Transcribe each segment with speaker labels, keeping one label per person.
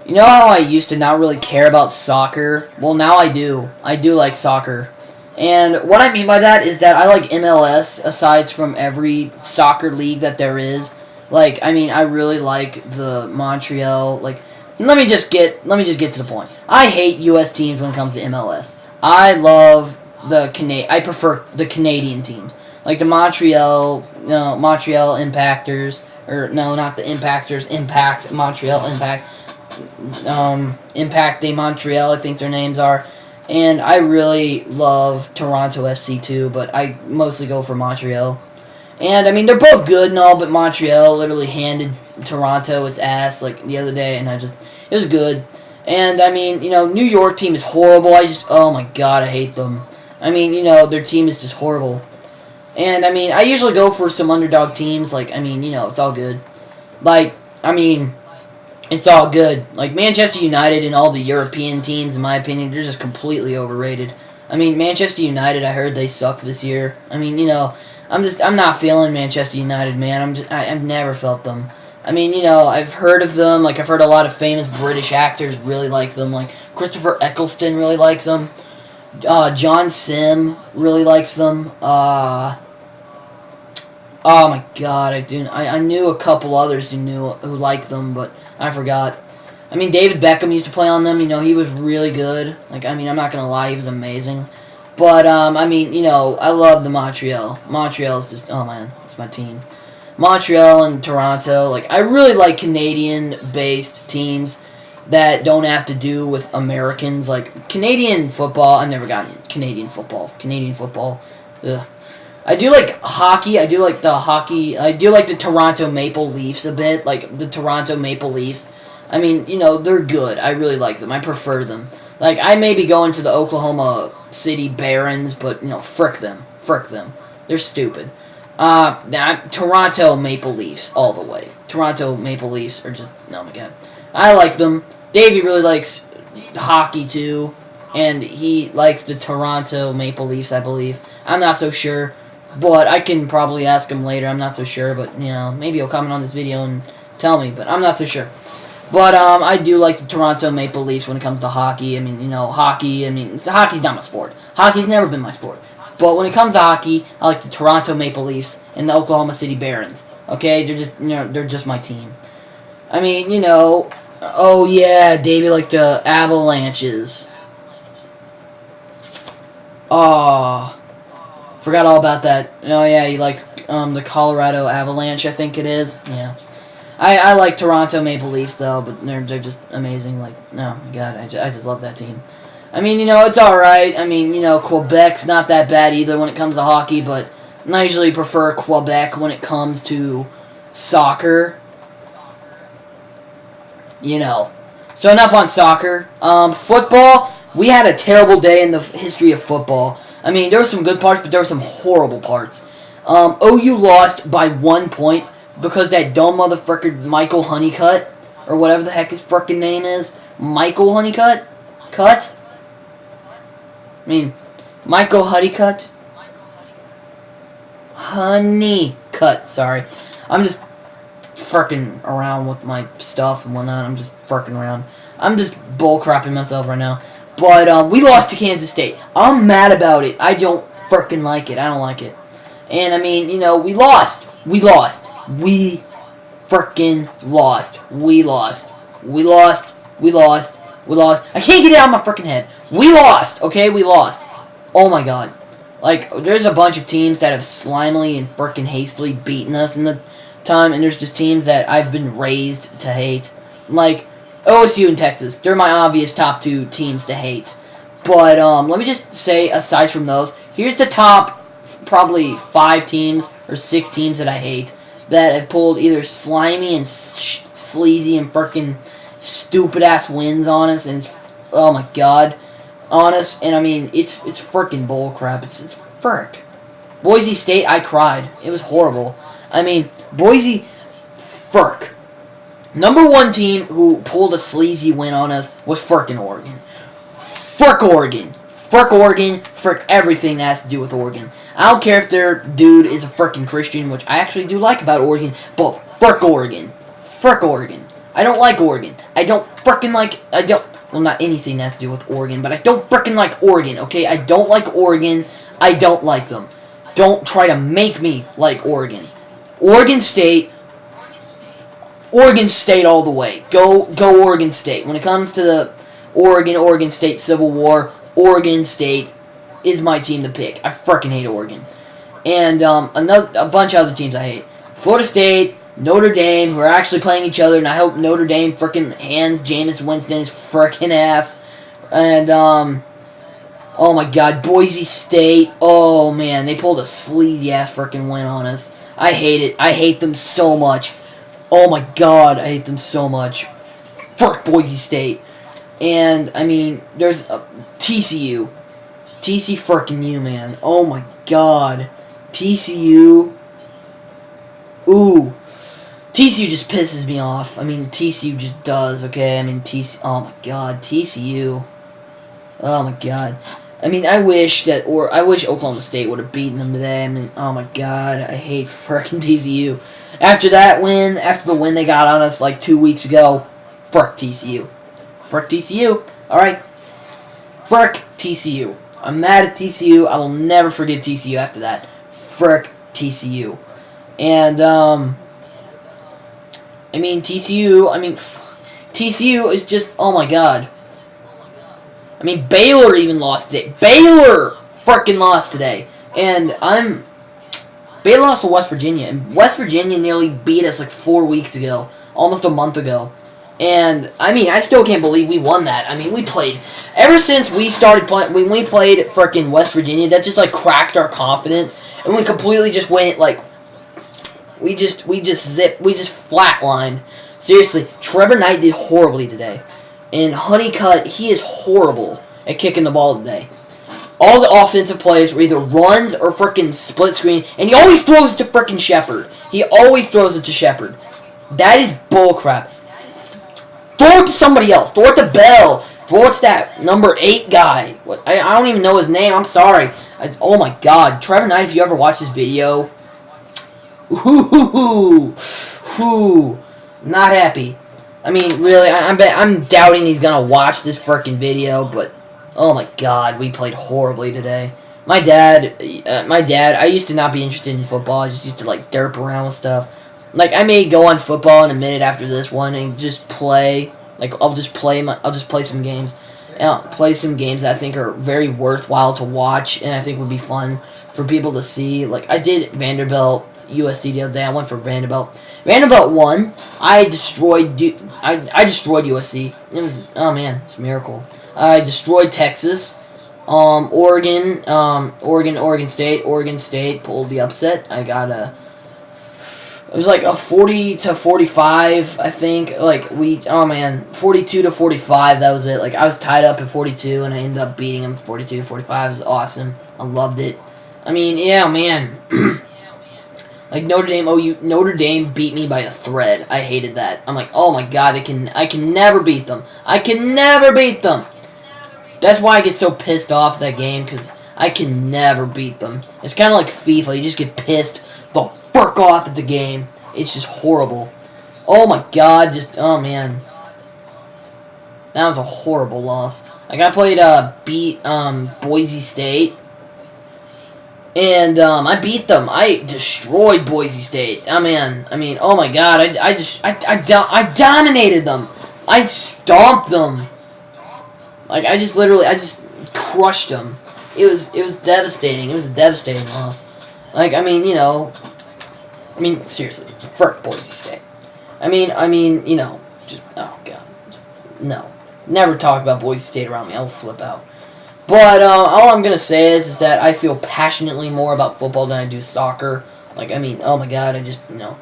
Speaker 1: You know how I used to not really care about soccer? Well, now I do. I do like soccer. And what I mean by that is that I like MLS aside from every soccer league that there is. Like, I mean, I really like the Montreal. Like, let me just get to the point. I hate U.S. teams when it comes to MLS. I love I prefer the Canadian teams, like the Montreal Impactors, or no, not the Impactors. Montreal Impact. Impact de Montreal, I think their names are. And I really love Toronto FC too, but I mostly go for Montreal. And I mean, they're both good and all, but Montreal literally handed Toronto its ass like the other day, and it was good. And I mean, New York team is horrible. Oh my god, I hate them. I mean, their team is just horrible. And I mean, I usually go for some underdog teams. Like, I mean, it's all good. Like, I mean, it's all good. Like, Manchester United and all the European teams, in my opinion, they're just completely overrated. I mean, Manchester United, I heard they suck this year. I mean, I'm not feeling Manchester United, man. I've never felt them. I mean, I've heard of them. Like, I've heard a lot of famous British actors really like them. Like, Christopher Eccleston really likes them. John Sim really likes them. Oh my god, I knew a couple others who liked them, but I forgot. I mean, David Beckham used to play on them. He was really good. Like, I mean, I'm not gonna lie, he was amazing. But I mean, I love the Montreal. Montreal is just, oh man, it's my team. Montreal and Toronto. Like, I really like Canadian-based teams that don't have to do with Americans. Like, Canadian football, I've never gotten Canadian football. Ugh. I do like hockey. I do like the Toronto Maple Leafs a bit. Like, the Toronto Maple Leafs. I mean, they're good. I really like them. I prefer them. Like, I may be going for the Oklahoma City Barons, but, frick them. Frick them. They're stupid. Toronto Maple Leafs all the way. Toronto Maple Leafs are just, oh my god. I like them. Davey really likes hockey too, and he likes the Toronto Maple Leafs, I believe. I'm not so sure, but I can probably ask him later. I'm not so sure, but, maybe he'll comment on this video and tell me, but I'm not so sure. But, I do like the Toronto Maple Leafs when it comes to hockey. I mean, hockey's not my sport. Hockey's never been my sport. But when it comes to hockey, I like the Toronto Maple Leafs and the Oklahoma City Barons. Okay? They're just my team. I mean, oh yeah, Davey likes the Avalanches. Oh, forgot all about that. Oh yeah, he likes the Colorado Avalanche, I think it is. Yeah. I like Toronto Maple Leafs though, but they're just amazing. Like, no, God, I just love that team. I mean, it's alright. I mean, Quebec's not that bad either when it comes to hockey, but I usually prefer Quebec when it comes to soccer. So enough on soccer. Football, we had a terrible day in the history of football. I mean, there were some good parts, but there were some horrible parts. OU lost by 1 point because that dumb motherfucker Michael Honeycutt, or whatever the heck his frickin' name is, Michael Honeycutt? Michael Honeycutt? Honeycutt, sorry. I'm just frickin' around with my stuff and whatnot. I'm just frickin' around. I'm just bullcrapping myself right now. But, we lost to Kansas State. I'm mad about it. I don't frickin' like it. I don't like it. And, I mean, we lost. We frickin' lost. We lost. I can't get it out of my frickin' head. We lost, okay? We lost. Oh my god. Like, there's a bunch of teams that have slimily and frickin' hastily beaten us in the time, and there's just teams that I've been raised to hate. Like, OSU and Texas. They're my obvious top two teams to hate. But, let me just say, aside from those, here's the top probably 5 teams or 6 teams that I hate that have pulled either slimy and sleazy and frickin' stupid-ass wins on us, and oh my god, on us, and I mean, it's frickin' bullcrap. It's frick. Boise State, I cried. It was horrible. I mean, Boise, frick. Number 1 team who pulled a sleazy win on us was frickin' Oregon. Frick Oregon. Frick Oregon. Frick everything that has to do with Oregon. I don't care if their dude is a frickin' Christian, which I actually do like about Oregon, but frick Oregon. Frick Oregon. I don't like Oregon. I don't frickin' like... Well, not anything that has to do with Oregon, but I don't frickin' like Oregon, okay? I don't like Oregon. I don't like them. Don't try to make me like Oregon. Oregon State all the way. Go Oregon State. When it comes to the Oregon State Civil War, Oregon State is my team to pick. I frickin' hate Oregon. And a bunch of other teams I hate. Florida State, Notre Dame, who are actually playing each other, and I hope Notre Dame frickin' hands Jameis Winston's frickin' ass. And, oh my god, Boise State. Oh man, they pulled a sleazy ass frickin' win on us. I hate it. I hate them so much. Oh my god, I hate them so much. Fuck Boise State. And, I mean, there's TCU. TC frickin' U, man. Oh my god. TCU. Ooh. TCU just pisses me off. I mean, TCU just does, okay? I mean, oh my god, TCU. Oh my god. I mean, I wish Oklahoma State would have beaten them today. I mean, oh my god, I hate frickin' TCU. After the win they got on us like 2 weeks ago, frick TCU. Frick TCU. Alright? Frick TCU. I'm mad at TCU. I will never forgive TCU after that. Frick TCU. And, I mean, TCU is just, oh my god. I mean, Baylor even lost today. Baylor frickin' lost today. And Baylor lost to West Virginia. And West Virginia nearly beat us like 4 weeks ago. Almost a month ago. And, I mean, I still can't believe we won that. I mean, we played, ever since we started playing, when we played frickin' West Virginia, that just, like, cracked our confidence. And we completely just went, like, we just flatlined. Seriously, Trevor Knight did horribly today. And Honeycutt, he is horrible at kicking the ball today. All the offensive plays were either runs or frickin' split screen. And he always throws it to frickin' Shepard. He always throws it to Shepard. That is bullcrap. Throw it to somebody else. Throw it to Bell. Throw it to that number 8 guy. I don't even know his name. I'm sorry. Oh my god. Trevor Knight, if you ever watch this video... Ooh. Not happy. I mean, really, I'm doubting he's gonna watch this frickin' video, but... Oh my god, we played horribly today. My dad, I used to not be interested in football. I just used to, like, derp around with stuff. Like, I may go on football in a minute after this one and just play. Like, I'll just play some games. And I'll play some games that I think are very worthwhile to watch and I think would be fun for people to see. Like, I did Vanderbilt, USC the other day. I went for Vanderbilt. Vanderbilt won. I destroyed USC. It was, oh man, it's a miracle. I destroyed Texas. Oregon State pulled the upset. I got it was like a 40-45, I think. Like, 42-45, that was it. Like, I was tied up at 42, and I ended up beating him 42-45. It was awesome. I loved it. I mean, yeah, man. Like, Notre Dame beat me by a thread. I hated that. I'm like, oh my god, I can never beat them. I can never beat them. That's why I get so pissed off at that game, because I can never beat them. It's kind of like FIFA. You just get pissed the fuck off at the game. It's just horrible. Oh my god, oh man. That was a horrible loss. Like, I played, beat, Boise State. And, I beat them. I destroyed Boise State. I mean, oh my god, I dominated them. I stomped them. Like, I just crushed them. It was devastating. It was a devastating loss. Like, I mean, seriously, frick Boise State. I mean, just, oh god, no. Never talk about Boise State around me. I'll flip out. But, all I'm gonna say is that I feel passionately more about football than I do soccer. Like, I mean, oh my god, no.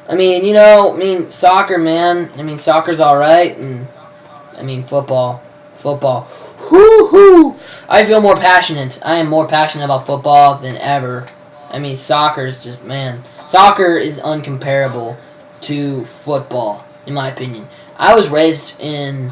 Speaker 1: I mean, soccer, man. I mean, soccer's alright, and, I mean, football. Whoo-hoo! I feel more passionate. I am more passionate about football than ever. I mean, soccer is just, man. Soccer is uncomparable to football, in my opinion. I was raised in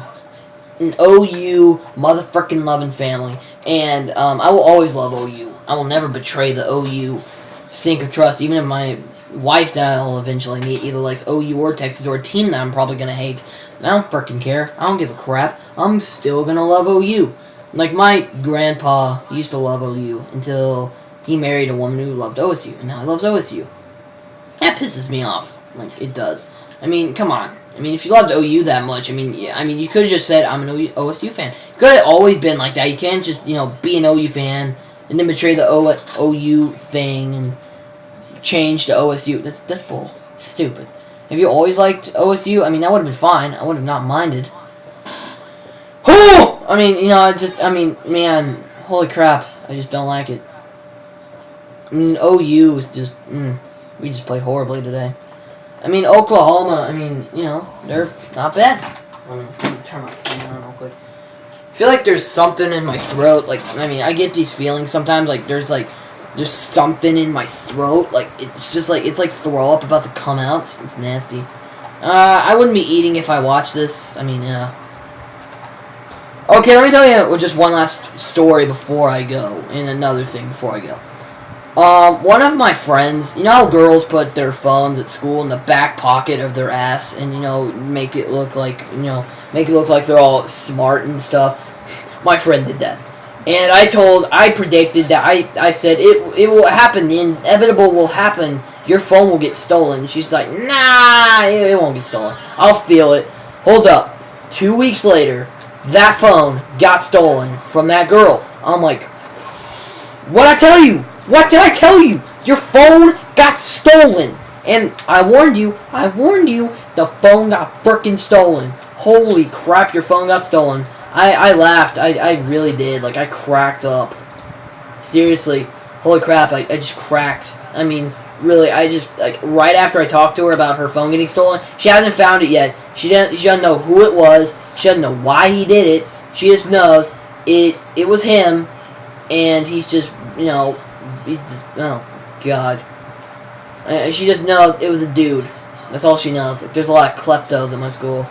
Speaker 1: an OU motherfucking loving family, and I will always love OU. I will never betray the OU sink of trust, even if my wife that I'll eventually meet either likes OU or Texas or a team that I'm probably gonna hate. I don't freaking care. I don't give a crap. I'm still gonna love OU. Like, my grandpa used to love OU until he married a woman who loved OSU, and now he loves OSU. That pisses me off. Like, it does. I mean, come on. I mean, if you loved OU that much, I mean, yeah, you could have just said, I'm an OSU fan. You could have always been like that. You can't just, be an OU fan and then betray the OU thing and change to OSU. That's bull. It's stupid. Have you always liked OSU? I mean, that would have been fine. I would have not minded. Oh! I mean, man, holy crap. I just don't like it. I mean, OU is just, we just played horribly today. I mean, Oklahoma, they're not bad. Let me turn my phone on real quick. I feel like there's something in my throat. Like, I get these feelings sometimes. Like, there's something in my throat. Like, it's just like, it's like throw up about to come out. It's nasty. I wouldn't be eating if I watched this. Yeah. Okay, let me tell you just one last story before I go. And another thing before I go. One of my friends, you know how girls put their phones at school in the back pocket of their ass and, make it look like, they're all smart and stuff? My friend did that. And I predicted that, I said, it will happen, the inevitable will happen, your phone will get stolen. She's like, nah, it won't get stolen. I'll feel it. Hold up. 2 weeks later, that phone got stolen from that girl. I'm like, what'd I tell you? What did I tell you? Your phone got stolen. And I warned you, the phone got frickin' stolen. Holy crap, your phone got stolen. I laughed. I really did. Like, I cracked up. Seriously. Holy crap, I just cracked. Really, I just, right after I talked to her about her phone getting stolen, she hasn't found it yet. She doesn't know who it was. She doesn't know why he did it. She just knows it was him, and he's just, he's just, oh, God. She just knows it was a dude. That's all she knows. There's a lot of kleptos at my school.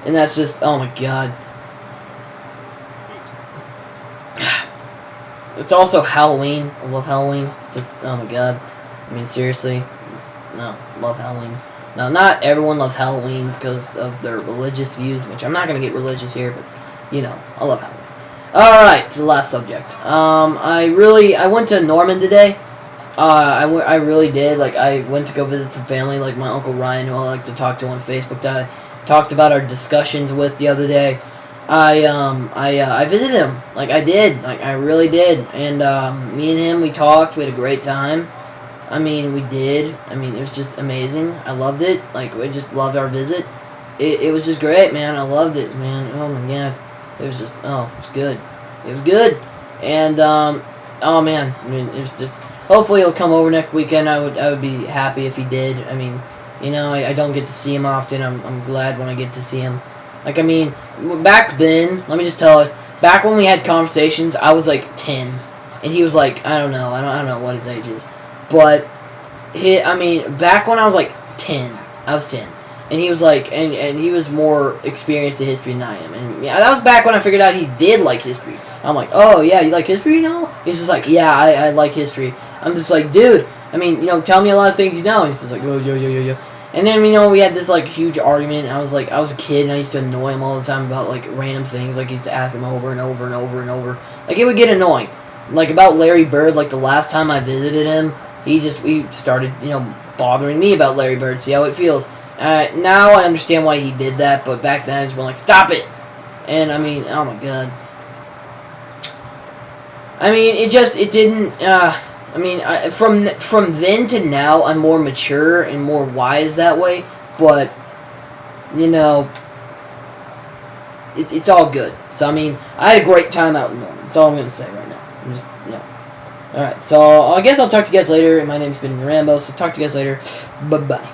Speaker 1: And that's just, oh my God. It's also Halloween. I love Halloween. It's just, oh my God. Seriously. No, love Halloween. Now, not everyone loves Halloween because of their religious views, which I'm not going to get religious here, but, I love Halloween. Alright, to the last subject. I went to Norman today. I really did. I went to go visit some family, like my Uncle Ryan, who I like to talk to on Facebook, that I talked about our discussions with the other day. I visited him. I did. I really did. And, me and him, we talked. We had a great time. We did. It was just amazing. I loved it. We just loved our visit. It was just great, man. I loved it, man. Oh, my God. It was just, it was good. It was good. And, oh, man. It was just, hopefully he'll come over next weekend. I would be happy if he did. I don't get to see him often. I'm glad when I get to see him. Back then, let me just tell us, back when we had conversations, I was 10. And he was I don't know. I don't know what his age is. But, back when I was 10, I was 10. And he was and he was more experienced in history than I am. And yeah, that was back when I figured out he did like history. I'm oh yeah, you like history now? He's just yeah, I like history. I'm just dude, tell me a lot of things you know. He's just yo. And then, we had this huge argument. I was a kid and I used to annoy him all the time about random things. I used to ask him over and over and over and over. It would get annoying. About Larry Bird, the last time I visited him, we started, bothering me about Larry Bird, see how it feels. Now I understand why he did that, but back then I just went stop it! And, oh my God. It didn't, from then to now, I'm more mature and more wise that way, but, it's all good. So, I had a great time out in Norman. That's all I'm going to say right now. I'm just, Alright, so I guess I'll talk to you guys later. My name's been Rambo, so talk to you guys later. Bye-bye.